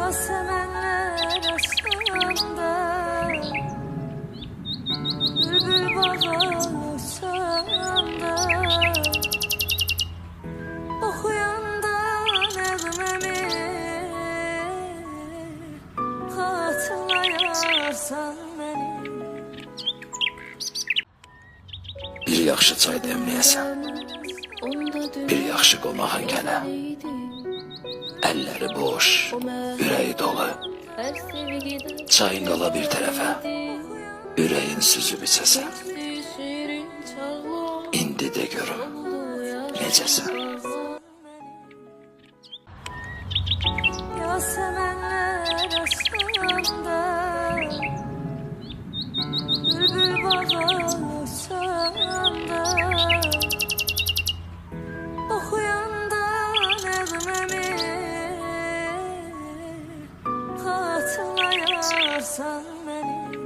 Yasemenler arasında bülbül bağırsanda okuyanda nevmemi hatırlayarsan beni. Bir yaxşı çay demləyəsən, bir yaxşı qonağın gələ. Əlləri boş, ürəyi dolu. Çayın qala bir tərəfə, ürəyin süzüb içəsən. İndi də görüm, necəsən? Yasemenler arasında bülbül bağırsanda okuyanda nevmemi hatırlayarsan beni.